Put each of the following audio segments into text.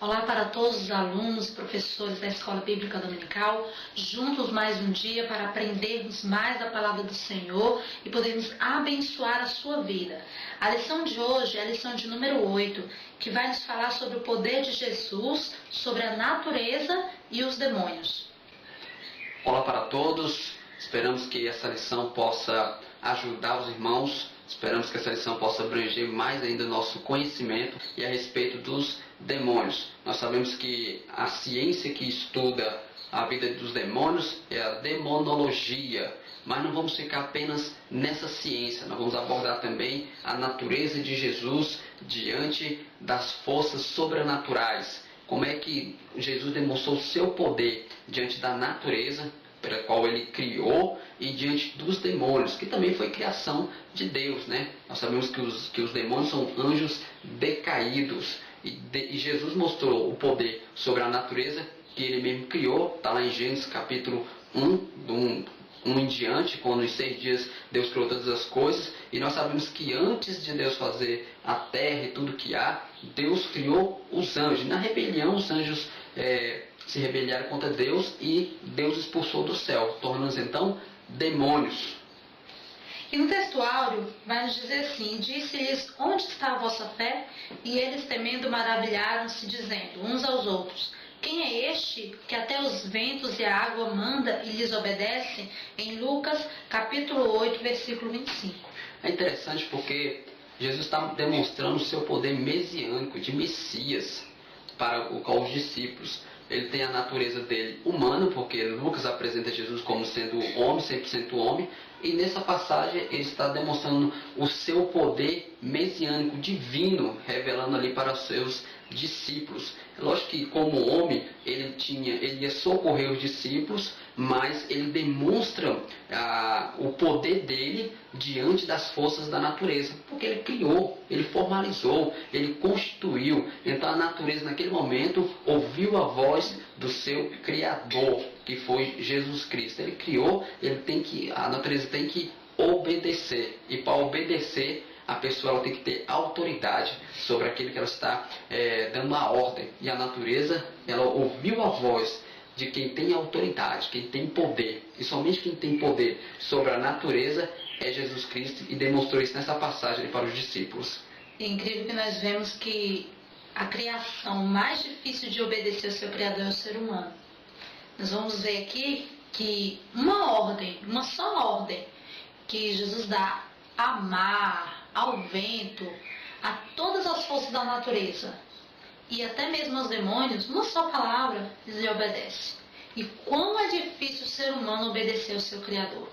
Olá para todos os alunos e professores da Escola Bíblica Dominical, juntos mais um dia para aprendermos mais da Palavra do Senhor e podermos abençoar a sua vida. A lição de hoje é a lição de número 8, que vai nos falar sobre o poder de Jesus, sobre a natureza e os demônios. Olá para todos, esperamos que essa lição possa ajudar os irmãos. Esperamos que essa lição possa abranger mais ainda o nosso conhecimento e a respeito dos demônios. Nós sabemos que a ciência que estuda a vida dos demônios é a demonologia, mas não vamos ficar apenas nessa ciência. Nós vamos abordar também a natureza de Jesus diante das forças sobrenaturais. Como é que Jesus demonstrou o seu poder diante da natureza pela qual ele criou e diante dos demônios, que também foi criação de Deus, né? Nós sabemos que os demônios são anjos decaídos e Jesus mostrou o poder sobre a natureza que ele mesmo criou. Está lá em Gênesis capítulo 1 em diante, quando em 6 dias Deus criou todas as coisas, e nós sabemos que antes de Deus fazer a terra e tudo que há, Deus criou os anjos. Na rebelião, os anjos se rebelaram contra Deus e Deus expulsou do céu, tornando-os então demônios. E no texto áureo vai nos dizer assim: disse-lhes, onde está a vossa fé? E eles, temendo, maravilharam-se, dizendo uns aos outros, quem é este que até os ventos e a água manda e lhes obedece? Em Lucas capítulo 8, versículo 25. É interessante porque Jesus está demonstrando o seu poder messiânico, de Messias, para os discípulos. Ele tem a natureza dele humana, porque Lucas apresenta Jesus como sendo homem, 100% homem, e nessa passagem ele está demonstrando o seu poder messiânico, divino, revelando ali para os seus discípulos. Lógico que como homem ele ia socorrer os discípulos, mas ele demonstra o poder dele diante das forças da natureza, porque ele criou, ele formalizou, ele constituiu. Então a natureza naquele momento ouviu a voz do seu Criador, que foi Jesus Cristo. Ele criou, a natureza tem que obedecer, e para obedecer a pessoa ela tem que ter autoridade sobre aquilo que ela está dando a ordem. E a natureza, ela ouviu a voz de quem tem autoridade, quem tem poder. E somente quem tem poder sobre a natureza é Jesus Cristo, e demonstrou isso nessa passagem para os discípulos. É incrível que nós vemos que a criação mais difícil de obedecer ao seu Criador é o ser humano. Nós vamos ver aqui que uma só ordem que Jesus dá ao mar, ao vento, a todas as forças da natureza e até mesmo aos demônios, uma só palavra lhe obedece. E quão é difícil o ser humano obedecer ao seu Criador.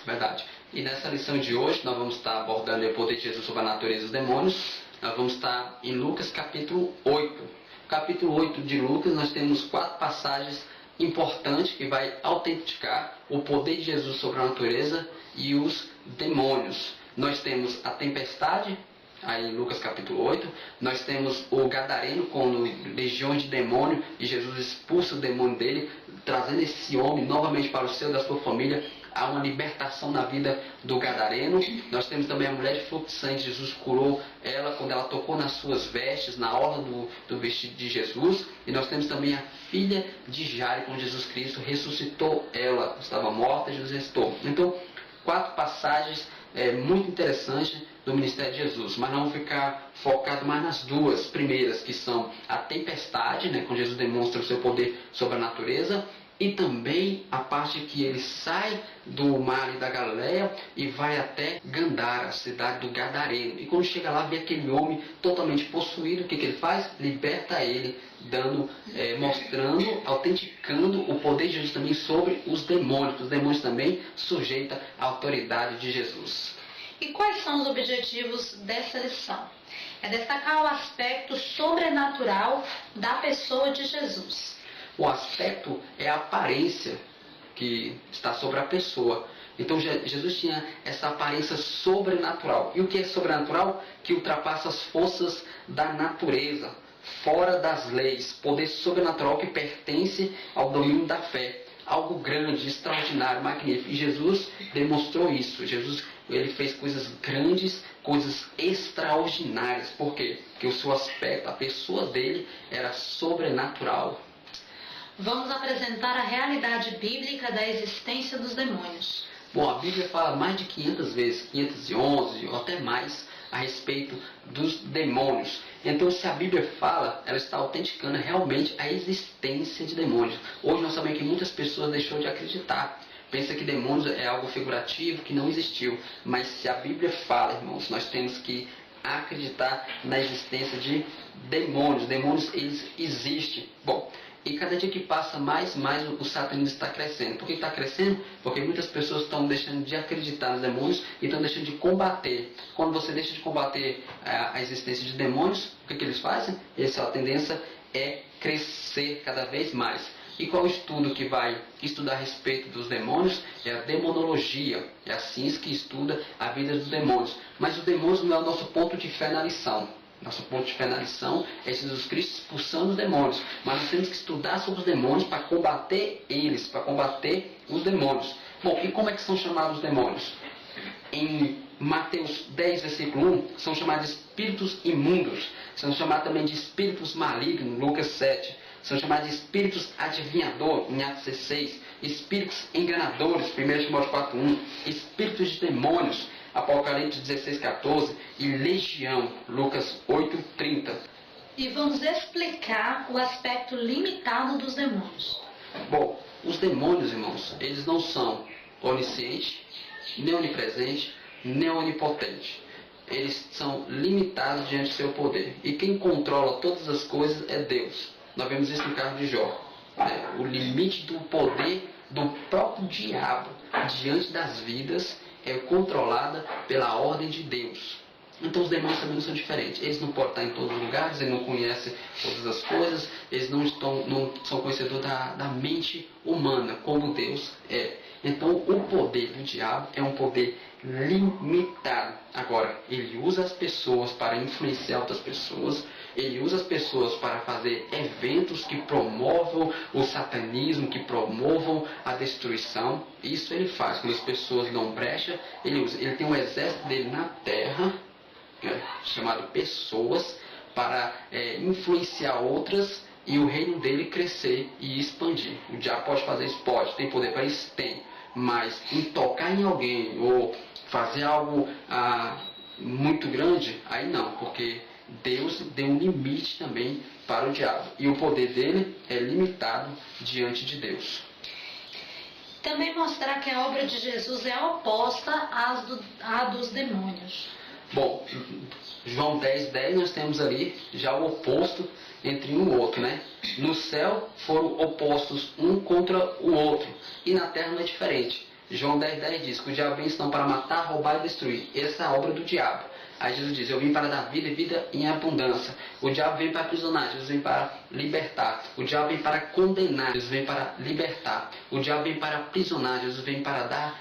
Verdade. E nessa lição de hoje nós vamos estar abordando o poder de Jesus sobre a natureza dos demônios. Nós vamos estar em Lucas capítulo 8. Capítulo 8 de Lucas, nós temos 4 passagens importantes que vai autenticar o poder de Jesus sobre a natureza e os demônios. Nós temos a tempestade, aí em Lucas capítulo 8, nós temos o gadareno com legiões de demônio, e Jesus expulsa o demônio dele, trazendo esse homem novamente para o seio da sua família. Há uma libertação na vida do gadareno. Nós temos também a mulher de fluxo de sangue. Jesus curou ela quando ela tocou nas suas vestes, na orla do vestido de Jesus. E nós temos também a filha de Jairo, quando Jesus Cristo ressuscitou ela. Estava morta e Jesus ressuscitou. Então, 4 passagens muito interessantes do ministério de Jesus, mas não vamos ficar focado mais nas 2 primeiras, que são a tempestade, né, quando Jesus demonstra o seu poder sobre a natureza, e também a parte que ele sai do mar da Galileia e vai até Gandara, a cidade do Gadareno. E quando chega lá, vê aquele homem totalmente possuído. O que ele faz? Liberta ele, mostrando, autenticando o poder de Jesus também sobre os demônios. Os demônios também sujeitam à autoridade de Jesus. E quais são os objetivos dessa lição? É destacar o aspecto sobrenatural da pessoa de Jesus. O aspecto é a aparência que está sobre a pessoa. Então Jesus tinha essa aparência sobrenatural. E o que é sobrenatural? Que ultrapassa as forças da natureza, fora das leis. Poder sobrenatural que pertence ao domínio da fé. algo grande, extraordinário, magnífico. E Jesus demonstrou isso. Jesus, ele fez coisas grandes, coisas extraordinárias. Por quê? Porque o seu aspecto, a pessoa dele era sobrenatural. Vamos apresentar a realidade bíblica da existência dos demônios. Bom, a Bíblia fala mais de 500 vezes, 511 ou até mais, a respeito dos demônios. Então, se a Bíblia fala, ela está autenticando realmente a existência de demônios. Hoje nós sabemos que muitas pessoas deixaram de acreditar. Pensa que demônios é algo figurativo, que não existiu. Mas se a Bíblia fala, irmãos, nós temos que acreditar na existência de demônios. Demônios, eles existem. Bom, e cada dia que passa mais o satanismo está crescendo. Por que está crescendo? Porque muitas pessoas estão deixando de acreditar nos demônios e estão deixando de combater. Quando você deixa de combater a existência de demônios, o que eles fazem? A tendência é crescer cada vez mais. E qual estudo que vai estudar a respeito dos demônios? É a demonologia. É a ciência que estuda a vida dos demônios. Mas os demônios não é o nosso ponto de fé na lição. Nosso ponto de fé na lição é Jesus Cristo expulsando os demônios. Mas nós temos que estudar sobre os demônios para combater eles, para combater os demônios. Bom, e como é que são chamados os demônios? Em Mateus 10, versículo 1, são chamados de espíritos imundos. São chamados também de espíritos malignos, Lucas 7. São chamados de espíritos adivinhadores, em Atos 16. Espíritos enganadores, 1 Timóteo 4:1. Espíritos de demônios, Apocalipse 16:14, e legião, Lucas 8:30. E vamos explicar o aspecto limitado dos demônios. Bom, os demônios, irmãos, eles não são oniscientes, nem onipresentes, nem onipotentes. Eles são limitados diante do seu poder. E quem controla todas as coisas é Deus. Nós vemos isso no caso de Jó. O limite do poder do próprio diabo diante das vidas é controlada pela ordem de Deus. Então os demônios também não são diferentes. Eles não podem estar em todos os lugares, eles não conhecem todas as coisas, eles não são conhecedores da mente humana, como Deus é. Então o poder do diabo é um poder limitado. Agora, ele usa as pessoas para influenciar outras pessoas, ele usa as pessoas para fazer eventos que promovam o satanismo, que promovam a destruição. Isso ele faz. Quando as pessoas dão brecha, ele usa. Ele tem um exército dele na terra, chamado pessoas, para influenciar outras e o reino dele crescer e expandir. O diabo pode fazer isso? Pode. Tem poder para isso? Tem. Mas em tocar em alguém ou fazer algo muito grande, aí não, porque Deus deu um limite também para o diabo. E o poder dele é limitado diante de Deus. Também mostrar que a obra de Jesus é oposta à dos demônios. Bom, João 10:10 nós temos ali já o oposto entre um e o outro, né? No céu foram opostos um contra o outro, e na terra não é diferente. João 10:10 diz que o diabo vem senão para matar, roubar e destruir. Essa é a obra do diabo. Aí Jesus diz, eu vim para dar vida e vida em abundância. O diabo vem para aprisionar, Jesus vem para libertar. O diabo vem para condenar, Jesus vem para libertar. O diabo vem para aprisionar, Jesus vem para dar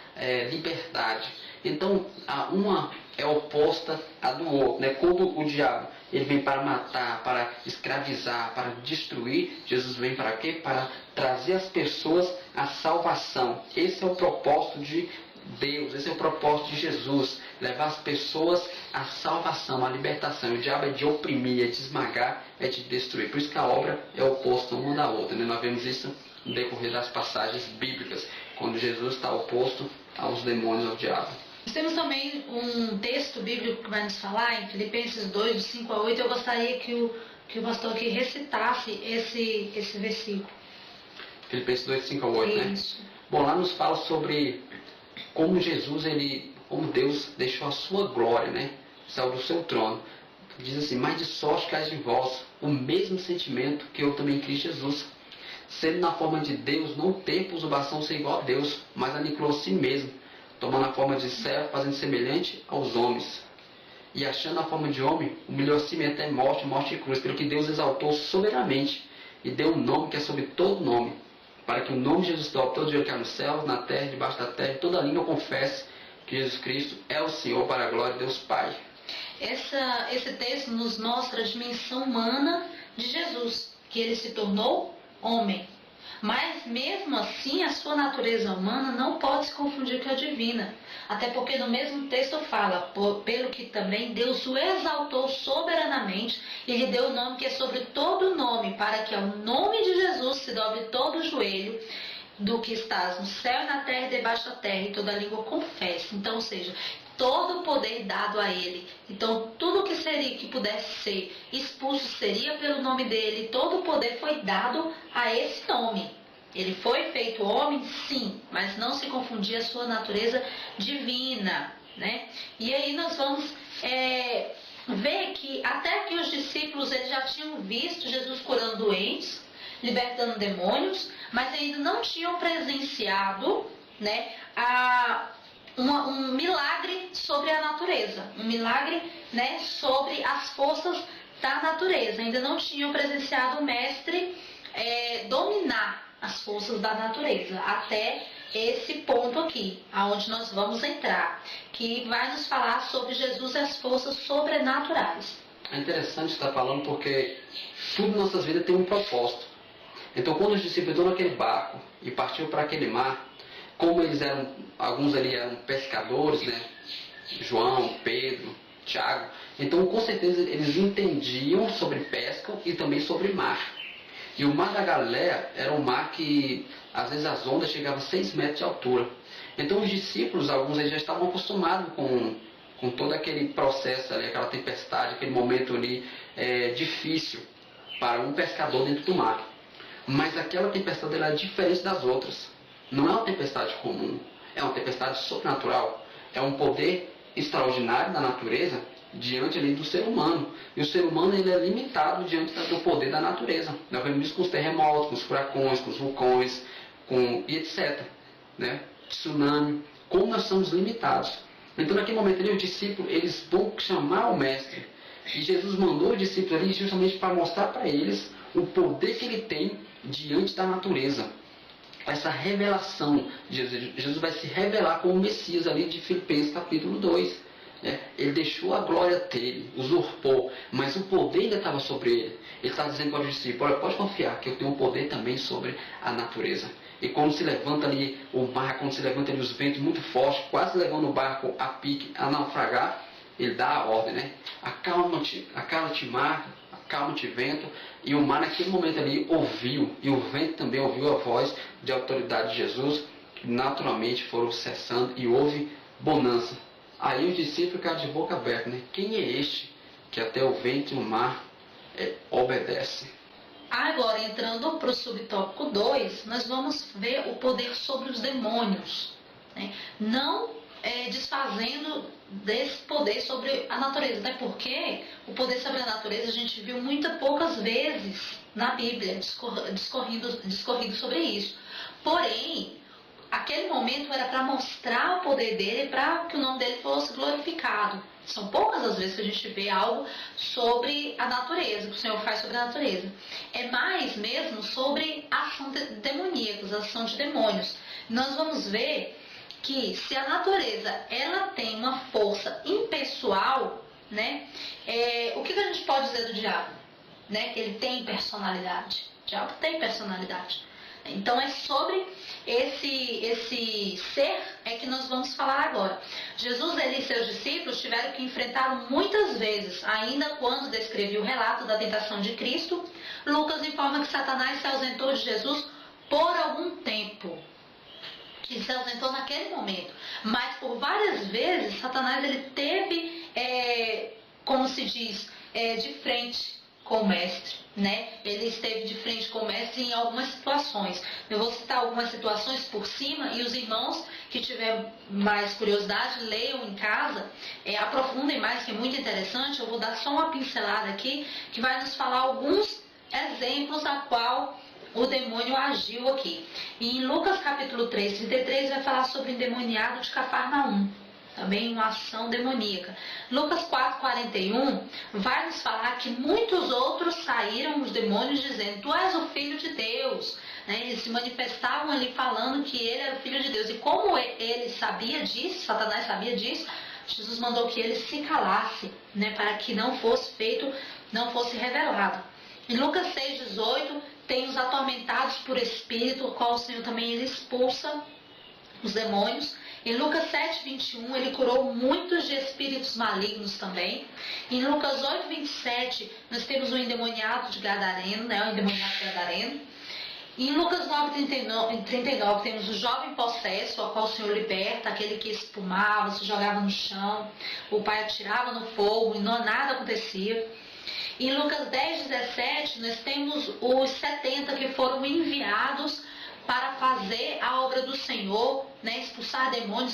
liberdade. Então, uma é oposta à do outro, né? Quando o diabo ele vem para matar, para escravizar, para destruir, Jesus vem para quê? Para trazer às pessoas a salvação. Esse é o propósito de Deus, esse é o propósito de Jesus, levar as pessoas à salvação, à libertação. O diabo é de oprimir, é de esmagar, é de destruir. Por isso que a obra é oposta uma da outra, né? Nós vemos isso no decorrer das passagens bíblicas, quando Jesus está oposto aos demônios, ao diabo. Nós temos também um texto bíblico que vai nos falar, em Filipenses 2, do 5 a 8. Eu gostaria que o pastor aqui recitasse esse versículo. Filipenses 2, 5 a 8, Isso. né? Bom, lá nos fala sobre como Jesus, como Deus deixou a sua glória, né? Saiu do seu trono. Diz assim, mas de sorte que haja em vós o mesmo sentimento que eu também em Cristo Jesus. Sendo na forma de Deus, não ter por usurpação ser igual a Deus, mas aniquilou a si mesmo, tomando a forma de servo, fazendo semelhante aos homens. E achando a forma de homem, humilhou a si mesmo até morte, morte e cruz, pelo que Deus exaltou soberanamente, e deu um nome que é sobre todo nome, para que o nome de Jesus dobre todo dia que há no céu, na terra, debaixo da terra, e toda língua confesse que Jesus Cristo é o Senhor, para a glória de Deus Pai. Esse texto nos mostra a dimensão humana de Jesus, que ele se tornou homem. Mas mesmo assim, a sua natureza humana não pode se confundir com a divina. Até porque no mesmo texto fala, pelo que também Deus o exaltou soberanamente e lhe deu o nome que é sobre todo nome, para que ao nome de Jesus se dobre todo o joelho do que estás no céu e na terra e debaixo da terra, e toda língua confesse. Então, ou seja, todo o poder dado a ele. Então, tudo que pudesse ser expulso seria pelo nome dele. Todo o poder foi dado a esse nome. Ele foi feito homem, sim, mas não se confundia a sua natureza divina, né? E aí nós vamos ver que até que os discípulos eles já tinham visto Jesus curando doentes, libertando demônios, mas ainda não tinham presenciado, né, um milagre sobre a natureza, um milagre, né, sobre as forças da natureza. Ainda não tinham presenciado o mestre dominar as forças da natureza, até esse ponto aqui, aonde nós vamos entrar, que vai nos falar sobre Jesus e as forças sobrenaturais. É interessante estar falando porque tudo em nossas vidas tem um propósito. Então, quando os discípulos estão naquele barco e partiram para aquele mar, como eles eram, alguns ali eram pescadores, né? João, Pedro, Tiago, então com certeza eles entendiam sobre pesca e também sobre mar. E o mar da Galileia era um mar que às vezes as ondas chegavam a 6 metros de altura. Então os discípulos, alguns eles já estavam acostumados com todo aquele processo ali, aquela tempestade, aquele momento ali difícil para um pescador dentro do mar. Mas aquela tempestade era diferente das outras. Não é uma tempestade comum, é uma tempestade sobrenatural. É um poder extraordinário da natureza diante ali do ser humano. E o ser humano ele é limitado diante do poder da natureza. Nós vemos isso com os terremotos, com os furacões, com os vulcões, e etc. Né? Tsunami. Como nós somos limitados. Então naquele momento ali, os discípulos eles vão chamar o mestre. E Jesus mandou os discípulos ali justamente para mostrar para eles o poder que ele tem diante da natureza. Essa revelação, Jesus vai se revelar como o Messias ali de Filipenses capítulo 2. Ele deixou a glória dele, usurpou, mas o poder ainda estava sobre ele. Ele estava dizendo para os discípulos, olha, pode confiar que eu tenho um poder também sobre a natureza. E quando se levanta ali o mar, quando se levanta ali os ventos muito fortes, quase levando o barco a pique, a naufragar, ele dá a ordem, né? Acalma-te mar, acalma-te vento. E o mar naquele momento ali ouviu, e o vento também ouviu a voz de autoridade de Jesus, que naturalmente foram cessando e houve bonança. Aí os discípulos ficaram de boca aberta, né? Quem é este que até o vento e o mar obedecem? Agora, entrando para o subtópico 2, nós vamos ver o poder sobre os demônios, né? Não desfazendo desse poder sobre a natureza, até porque o poder sobre a natureza a gente viu poucas vezes na Bíblia discorrido sobre isso. Porém, aquele momento era para mostrar o poder dele, para que o nome dele fosse glorificado. São poucas as vezes que a gente vê algo sobre a natureza, que o Senhor faz sobre a natureza. É mais mesmo sobre a ação demoníaca, a ação de demônios. Nós vamos ver que se a natureza ela tem uma força impessoal, né, o que a gente pode dizer do diabo? Né, que ele tem personalidade. O diabo tem personalidade. Então é sobre esse ser que nós vamos falar agora. Jesus e seus discípulos tiveram que enfrentá-lo muitas vezes, ainda quando descrevia o relato da tentação de Cristo. Lucas informa que Satanás se ausentou de Jesus por algum tempo. Que se ausentou naquele momento. Mas por várias vezes Satanás ele teve, como se diz, de frente com o mestre, né? Ele esteve de frente com o mestre em algumas situações. Eu vou citar algumas situações por cima e os irmãos que tiverem mais curiosidade, leiam em casa, aprofundem mais, que é muito interessante. Eu vou dar só uma pincelada aqui, que vai nos falar alguns exemplos a qual o demônio agiu aqui. E em Lucas capítulo 3, 33, vai falar sobre o endemoniado de Cafarnaum. Também uma ação demoníaca. Lucas 4, 41 vai nos falar que muitos outros saíram os demônios dizendo, tu és o Filho de Deus. Né? Eles se manifestavam ali falando que ele era o Filho de Deus. E como ele sabia disso, Satanás sabia disso, Jesus mandou que ele se calasse, né? Para que não fosse feito, não fosse revelado. Em Lucas 6,18, tem os atormentados por espírito, o qual o Senhor também ele expulsa os demônios. Em Lucas 7,21, ele curou muitos de espíritos malignos também. Em Lucas 8,27, nós temos o endemoniado de Gadareno, né, o endemoniado gadareno. Em Lucas 9,39, temos o jovem possesso, ao qual o Senhor liberta, aquele que espumava, se jogava no chão, o pai atirava no fogo e nada acontecia. Em Lucas 10,17, nós temos os 70 que foram enviados para fazer a obra do Senhor, né, expulsar demônios.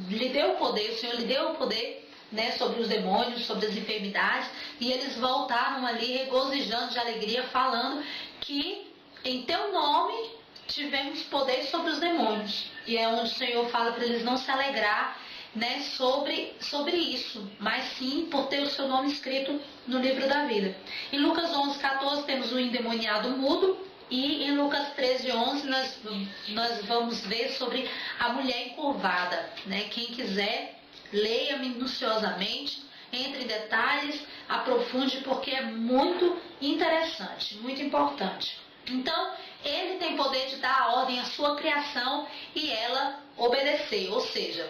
Lhe deu o poder, o Senhor lhe deu o poder, né, sobre os demônios, sobre as enfermidades, e eles voltaram ali regozijando de alegria, falando que em teu nome tivemos poder sobre os demônios. E é onde o Senhor fala para eles não se alegrar, né, sobre isso, mas sim por ter o seu nome escrito no livro da vida. Em Lucas 11,14 temos o endemoniado mudo, e em Lucas 13,11 nós vamos ver sobre a mulher encurvada, né? Quem quiser, leia minuciosamente, entre em detalhes, aprofunde, porque é muito interessante, muito importante. Então, ele tem poder de dar a ordem à sua criação e ela obedecer, ou seja,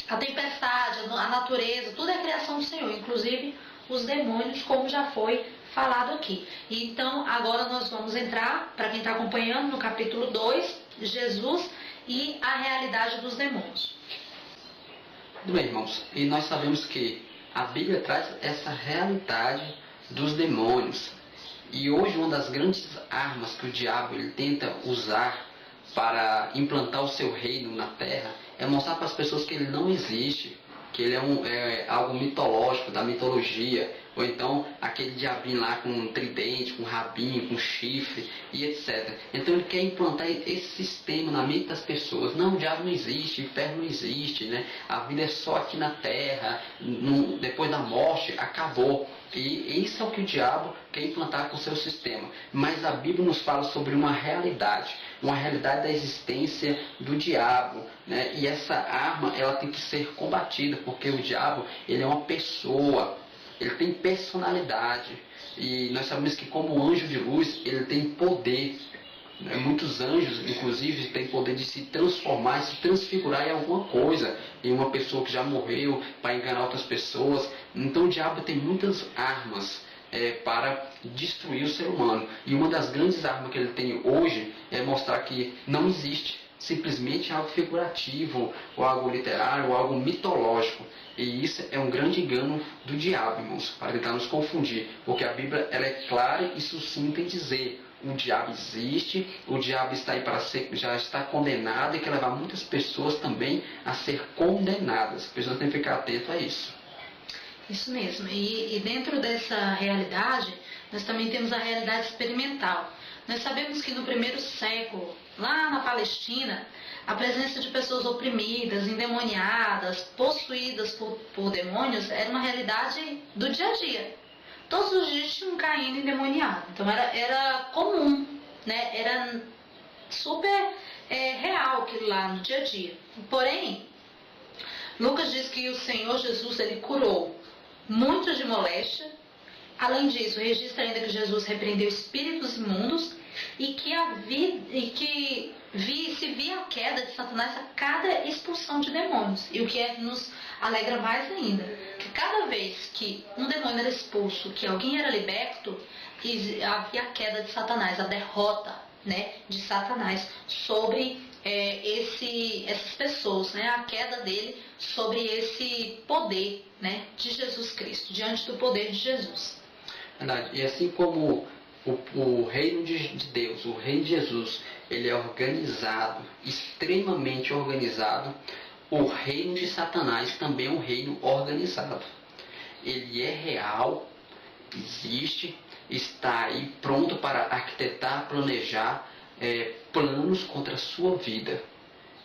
a tempestade, a natureza, tudo é criação do Senhor, inclusive os demônios, como já foi falado aqui. Então, agora nós vamos entrar, para quem está acompanhando, no capítulo 2, Jesus e a realidade dos demônios. Muito bem, irmãos. E nós sabemos que a Bíblia traz essa realidade dos demônios. E hoje uma das grandes armas que o diabo ele tenta usar para implantar o seu reino na terra é mostrar para as pessoas que ele não existe, que ele é algo mitológico, da mitologia, ou então aquele diabinho lá com um tridente, com um rabinho, com um chifre e etc. Então ele quer implantar esse sistema na mente das pessoas. Não, o diabo não existe, o inferno não existe, né? A vida é só aqui na terra, depois da morte acabou. E isso é o que o diabo quer implantar com o seu sistema. Mas a Bíblia nos fala sobre uma realidade da existência do diabo, né? E essa arma ela tem que ser combatida, porque o diabo ele é uma pessoa, ele tem personalidade. E nós sabemos que como anjo de luz ele tem poder. Muitos anjos, inclusive, têm poder de se transformar, se transfigurar em alguma coisa, em uma pessoa que já morreu, para enganar outras pessoas. Então o diabo tem muitas armas para destruir o ser humano. E uma das grandes armas que ele tem hoje é mostrar que não existe simplesmente algo figurativo, ou algo literário, ou algo mitológico. E isso é um grande engano do diabo, irmãos, para tentar nos confundir. Porque a Bíblia ela é clara e sucinta em dizer: o diabo existe, o diabo está aí para ser, já está condenado e quer levar muitas pessoas também a ser condenadas. As pessoas têm que ficar atentas a isso. Isso mesmo. E dentro dessa realidade, nós também temos a realidade experimental. Nós sabemos que no primeiro século, lá na Palestina, a presença de pessoas oprimidas, endemoniadas, possuídas por demônios era uma realidade do dia a dia. Todos os dias tinha um caindo endemoniado. Então era comum, né? Era super real aquilo lá no dia a dia. Porém, Lucas diz que o Senhor Jesus ele curou muitos de moléstia. Além disso, registra ainda que Jesus repreendeu espíritos imundos e que se via a queda de Satanás a cada expulsão de demônios. E o que nos alegra mais ainda, que cada vez que um demônio era expulso, que alguém era liberto, havia a queda de Satanás, a derrota, né, de Satanás sobre essas pessoas, né, a queda dele sobre esse poder, né, de Jesus Cristo, diante do poder de Jesus. Verdade. E assim como o reino de Deus, o reino de Jesus, ele é organizado, extremamente organizado, o reino de Satanás também é um reino organizado. Ele é real, existe, está aí pronto para arquitetar, planejar planos contra a sua vida.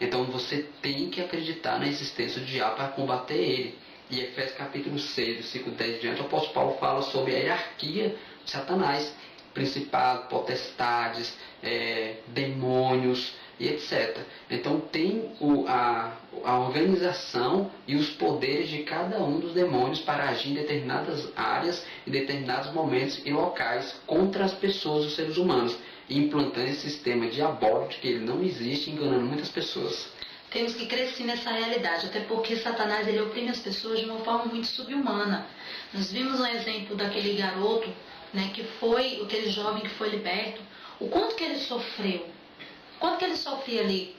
Então você tem que acreditar na existência do diabo para combater ele. E Efésios capítulo 6, versículo 10 diante, o apóstolo Paulo fala sobre a hierarquia de Satanás, principados, potestades, demônios, e etc. Então tem a organização e os poderes de cada um dos demônios para agir em determinadas áreas, em determinados momentos e locais contra as pessoas, os seres humanos, e implantando esse sistema diabólico de que ele não existe, enganando muitas pessoas. Temos que crescer nessa realidade, até porque Satanás ele oprime as pessoas de uma forma muito subhumana. Nós vimos um exemplo daquele garoto, né, que foi, aquele jovem que foi liberto, o quanto que ele sofreu, o quanto que ele sofria ali.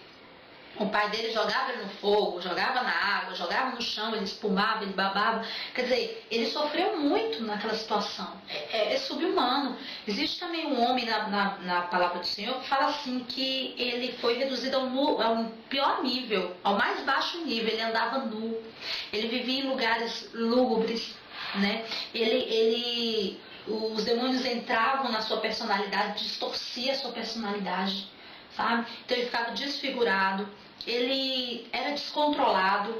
O pai dele jogava ele no fogo, jogava na água, jogava no chão, ele espumava, ele babava. Quer dizer, ele sofreu muito naquela situação. É subhumano. Existe também um homem na palavra do Senhor que fala assim que ele foi reduzido ao pior nível, ao mais baixo nível. Ele andava nu, ele vivia em lugares lúgubres, né? Os demônios entravam na sua personalidade, distorcia a sua personalidade, sabe? Então ele ficava desfigurado. Ele era descontrolado,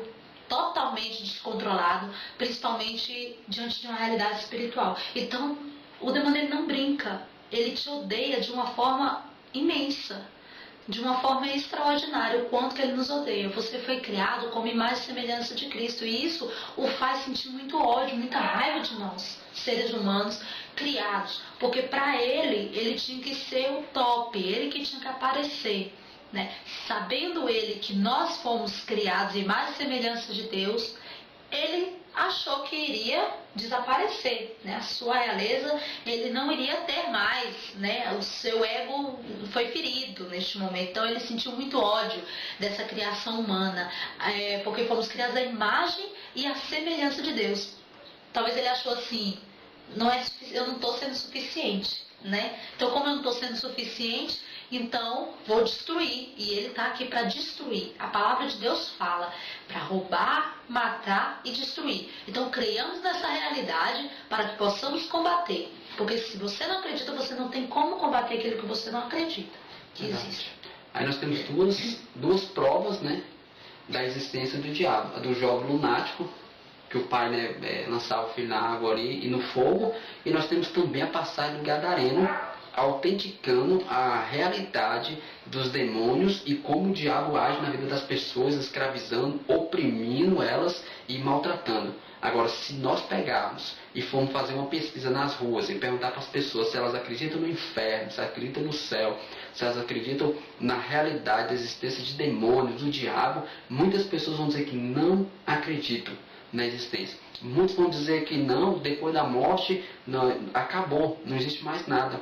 totalmente descontrolado, principalmente diante de uma realidade espiritual. Então, o demônio ele não brinca, ele te odeia de uma forma imensa, de uma forma extraordinária, o quanto que ele nos odeia. Você foi criado como imagem e semelhança de Cristo, e isso o faz sentir muito ódio, muita raiva de nós, seres humanos criados, porque para ele tinha que ser o top, ele que tinha que aparecer. Né? Sabendo ele que nós fomos criados em imagem e semelhança de Deus, ele achou que iria desaparecer, né? A sua realeza ele não iria ter mais, né? O seu ego foi ferido neste momento, então ele sentiu muito ódio dessa criação humana, porque fomos criados à imagem e à semelhança de Deus. Talvez ele achou assim, eu não estou sendo suficiente, né? Então como eu não estou sendo suficiente, então vou destruir, e ele está aqui para destruir. A palavra de Deus fala para roubar, matar e destruir. Então creiamos nessa realidade para que possamos combater, porque se você não acredita, você não tem como combater aquilo que você não acredita que existe. Aí nós temos duas provas, né, da existência do diabo: a do jogo lunático, que o pai, né, lançava o filho na água ali e no fogo, e nós temos também a passagem do Gadareno, autenticando a realidade dos demônios e como o diabo age na vida das pessoas, escravizando, oprimindo elas e maltratando. Agora, se nós pegarmos e formos fazer uma pesquisa nas ruas e perguntar para as pessoas se elas acreditam no inferno, se acreditam no céu, se elas acreditam na realidade da existência de demônios, do diabo, muitas pessoas vão dizer que não acreditam na existência. Muitos vão dizer que não, depois da morte não, acabou, não existe mais nada.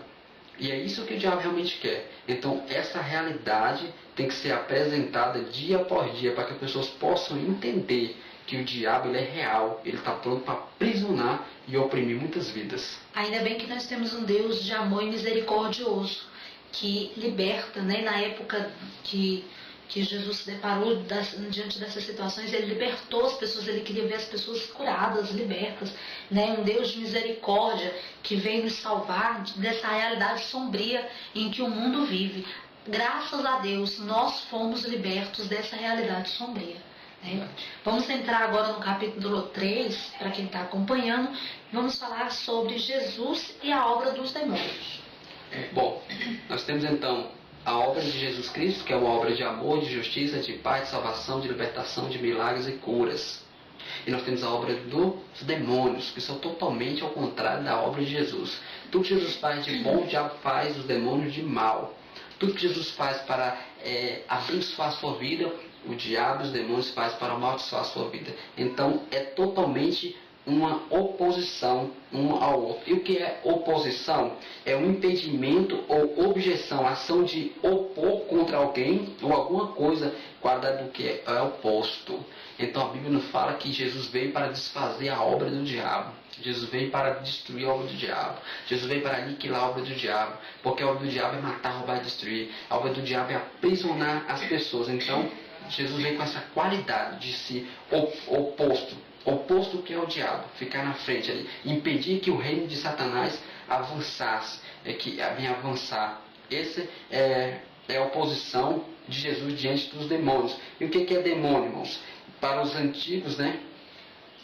E é isso que o diabo realmente quer. Então essa realidade tem que ser apresentada dia após dia para que as pessoas possam entender que o diabo ele é real, ele está pronto para aprisionar e oprimir muitas vidas. Ainda bem que nós temos um Deus de amor e misericordioso que liberta, né? Na época que Jesus se deparou diante dessas situações, ele libertou as pessoas, ele queria ver as pessoas curadas, libertas, né? Um Deus de misericórdia que veio nos salvar dessa realidade sombria em que o mundo vive. Graças a Deus, nós fomos libertos dessa realidade sombria. Né? Vamos entrar agora no capítulo 3, para quem está acompanhando, vamos falar sobre Jesus e a obra dos demônios. Bom, nós temos então a obra de Jesus Cristo, que é uma obra de amor, de justiça, de paz, de salvação, de libertação, de milagres e curas. E nós temos a obra dos demônios, que são totalmente ao contrário da obra de Jesus. Tudo que Jesus faz de bom, o diabo faz os demônios de mal. Tudo que Jesus faz para abençoar a sua vida, o diabo e os demônios faz para amaldiçoar a sua vida. Então é totalmente uma oposição um ao outro. E o que é oposição? É um impedimento ou objeção, ação de opor contra alguém ou alguma coisa guardada do que é oposto. Então a Bíblia nos fala que Jesus veio para desfazer a obra do diabo. Jesus veio para destruir a obra do diabo. Jesus veio para aniquilar a obra do diabo. Porque a obra do diabo é matar, roubar e destruir. A obra do diabo é aprisionar as pessoas. Então Jesus veio com essa qualidade de se oposto que é o diabo, ficar na frente ali, impedir que o reino de Satanás avançasse, que venha avançar. Essa é a oposição de Jesus diante dos demônios. E o que é demônio, irmãos? Para os antigos, né?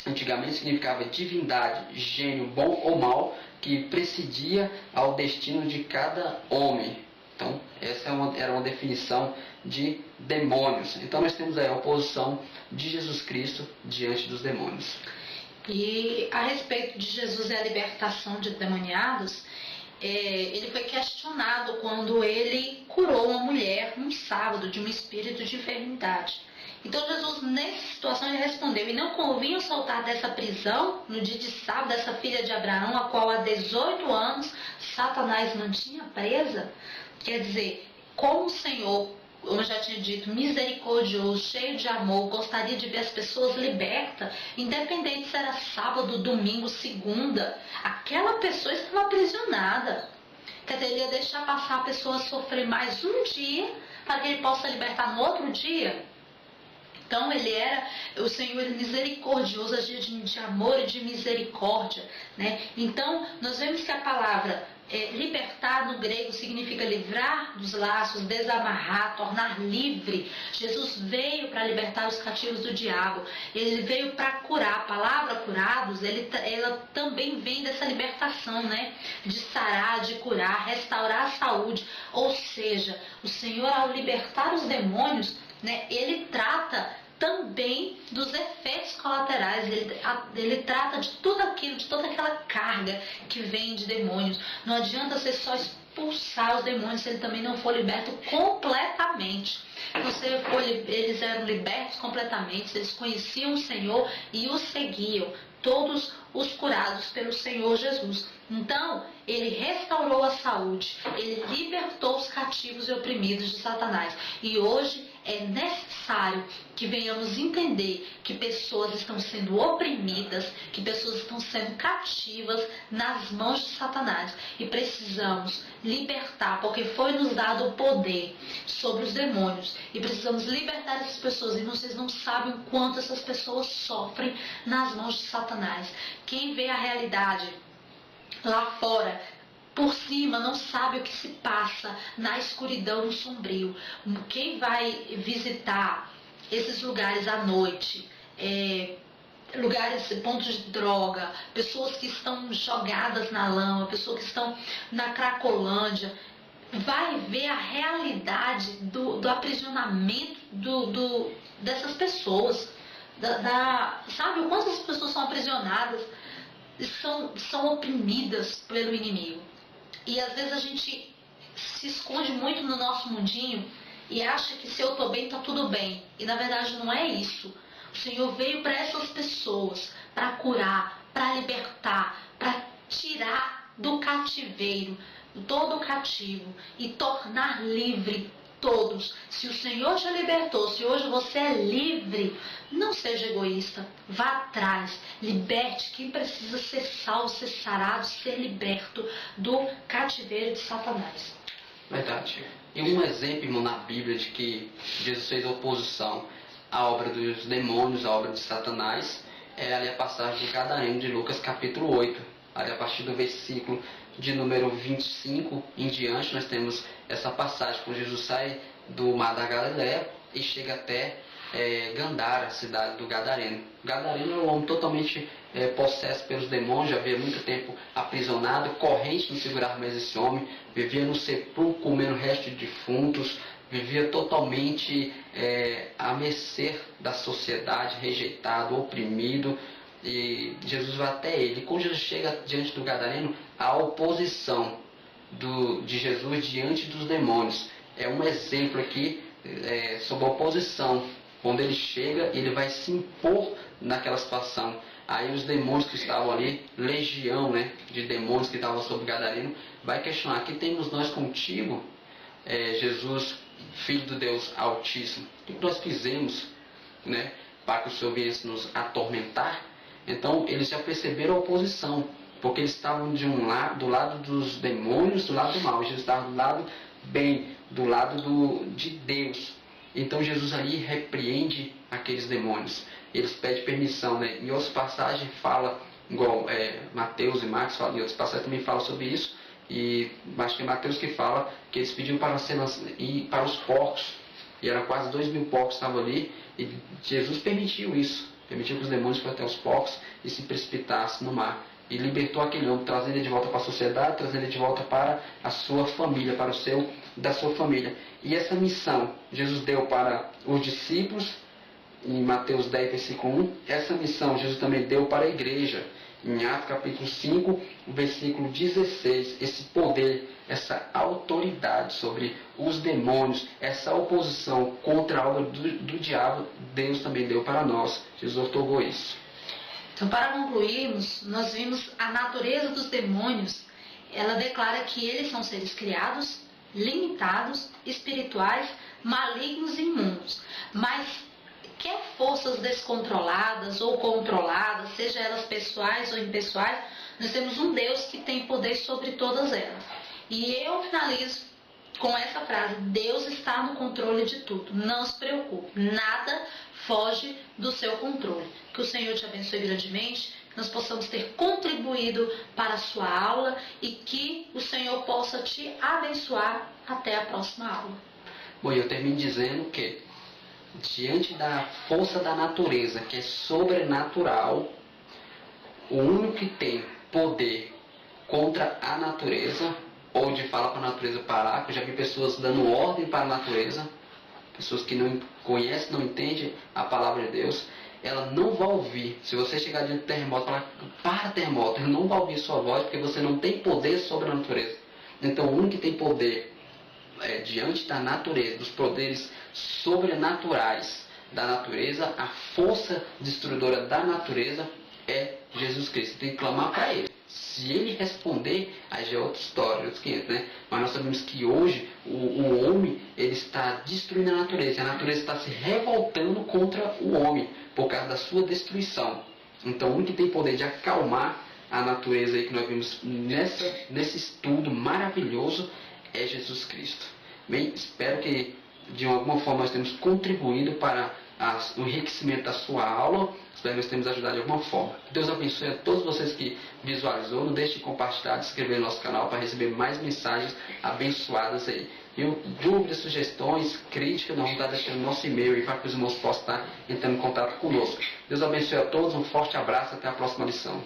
Antigamente significava divindade, gênio, bom ou mal, que precedia ao destino de cada homem. Então, Essa era uma definição de demônios. Então nós temos aí a oposição de Jesus Cristo diante dos demônios. E a respeito de Jesus e a libertação de demoniados, ele foi questionado quando ele curou uma mulher num sábado de um espírito de enfermidade. Então Jesus, nessa situação, ele respondeu: e não convinha soltar dessa prisão no dia de sábado essa filha de Abraão, a qual há 18 anos Satanás mantinha presa? Quer dizer, como o Senhor, como eu já tinha dito, misericordioso, cheio de amor, gostaria de ver as pessoas libertas, independente se era sábado, domingo, segunda, aquela pessoa estava aprisionada. Quer dizer, ele ia deixar passar a pessoa sofrer mais um dia para que ele possa libertar no outro dia? Então o Senhor era misericordioso, agia de amor e de misericórdia, né? Então nós vemos que a palavra libertar no grego significa livrar dos laços, desamarrar, tornar livre. Jesus veio para libertar os cativos do diabo. Ele veio para curar. A palavra curados, ela também vem dessa libertação, né? De sarar, de curar, restaurar a saúde. Ou seja, o Senhor, ao libertar os demônios, né, ele trata também dos efeitos colaterais, ele trata de tudo aquilo, de toda aquela carga que vem de demônios. Não adianta você só expulsar os demônios se ele também não for liberto completamente. Eles eram libertos completamente, eles conheciam o Senhor e o seguiam, todos os curados pelo Senhor Jesus. Então, ele restaurou a saúde, ele libertou os cativos e oprimidos de Satanás. E hoje é necessário que venhamos entender que pessoas estão sendo oprimidas, que pessoas estão sendo cativas nas mãos de Satanás. E precisamos libertar, porque foi nos dado o poder sobre os demônios. E precisamos libertar essas pessoas. E vocês não sabem o quanto essas pessoas sofrem nas mãos de Satanás. Quem vê a realidade lá fora, por cima, não sabe o que se passa na escuridão, no sombrio. Quem vai visitar esses lugares à noite, lugares, pontos de droga, pessoas que estão jogadas na lama, pessoas que estão na Cracolândia, vai ver a realidade do aprisionamento dessas pessoas. Sabe o quanto essas pessoas são aprisionadas, são oprimidas pelo inimigo. E às vezes a gente se esconde muito no nosso mundinho e acha que se eu estou bem, está tudo bem. E na verdade não é isso. O Senhor veio para essas pessoas, para curar, para libertar, para tirar do cativeiro todo o cativo e tornar livre todos. Se o Senhor te libertou, se hoje você é livre, não seja egoísta, vá atrás, liberte quem precisa ser salvo, ser sarado, ser liberto do cativeiro de Satanás. Verdade. E um exemplo, irmão, na Bíblia de que Jesus fez oposição à obra dos demônios, à obra de Satanás, é ali a passagem do Gadareno de Lucas capítulo 8. Ali a partir do versículo de número 25 em diante, nós temos essa passagem, quando Jesus sai do mar da Galileia e chega até Gandara, a cidade do Gadareno. Gadareno é um homem totalmente possesso pelos demônios, já havia muito tempo aprisionado, corrente não segurava mais esse homem, vivia no sepulcro comendo restos de defuntos, vivia totalmente à mercê da sociedade, rejeitado, oprimido. E Jesus vai até ele. Quando Jesus chega diante do Gadareno, a oposição de Jesus diante dos demônios é um exemplo aqui sobre a oposição. Quando ele chega, ele vai se impor naquela situação. Aí os demônios que estavam ali, legião, né, de demônios que estavam sobre o Gadareno, vai questionar: aqui temos nós contigo, Jesus, Filho do Deus Altíssimo, o que nós fizemos, né, para que o Senhor viesse nos atormentar? Então eles já perceberam a oposição, porque eles estavam do lado dos demônios, do lado do mal. Jesus estava do lado bem, do lado de Deus. Então Jesus ali repreende aqueles demônios. Eles pedem permissão, né? Em outras passagens fala, igual Mateus e Marcos falam, em outras passagens também fala sobre isso. E acho que é Mateus que fala que eles pediram para ir para os porcos. E eram quase 2.000 porcos que estavam ali. E Jesus permitiu isso. Permitiu que os demônios fossem até os porcos e se precipitassem no mar. e libertou aquele homem, trazendo ele de volta para a sociedade, trazendo ele de volta para a sua família, para o seu, da sua família. E essa missão Jesus deu para os discípulos, em Mateus 10, versículo 1, essa missão Jesus também deu para a igreja, em Atos capítulo 5, versículo 16, esse poder, essa autoridade sobre os demônios, essa oposição contra a obra do diabo, Deus também deu para nós. Jesus otorgou isso. Então, para concluirmos, nós vimos a natureza dos demônios. Ela declara que eles são seres criados, limitados, espirituais, malignos e imundos. Mas quer forças descontroladas ou controladas, seja elas pessoais ou impessoais, nós temos um Deus que tem poder sobre todas elas. E eu finalizo com essa frase: Deus está no controle de tudo. Não se preocupe, nada foge do seu controle. Que o Senhor te abençoe grandemente, que nós possamos ter contribuído para a sua aula e que o Senhor possa te abençoar até a próxima aula. Bom, eu termino dizendo que, diante da força da natureza, que é sobrenatural, o único que tem poder contra a natureza, ou de falar para a natureza parar, que eu já vi pessoas dando ordem para a natureza, pessoas que não conhecem, não entendem a palavra de Deus, ela não vai ouvir. Se você chegar diante do terremoto e falar: para, terremoto, ele não vai ouvir sua voz, porque você não tem poder sobre a natureza. Então o único que tem poder diante da natureza, dos poderes sobrenaturais da natureza, a força destruidora da natureza é Jesus Cristo. Tem que clamar para Ele. Se Ele responder, aí já é outra história, outros 500, né? Mas nós sabemos que hoje o homem, ele está destruindo a natureza. A natureza está se revoltando contra o homem por causa da sua destruição. Então o único que tem poder de acalmar a natureza aí que nós vimos nesse estudo maravilhoso é Jesus Cristo. Bem, espero que de alguma forma nós temos contribuído para o enriquecimento da sua aula. Espero que nós temos ajudado de alguma forma. Deus abençoe a todos vocês que visualizou. Não deixe de compartilhar, de se inscrever no nosso canal para receber mais mensagens abençoadas aí. E dúvidas, sugestões, críticas, nós vamos estar deixando no nosso e-mail aí para que os irmãos possam estar entrando em contato conosco. Deus abençoe a todos, um forte abraço, até a próxima lição.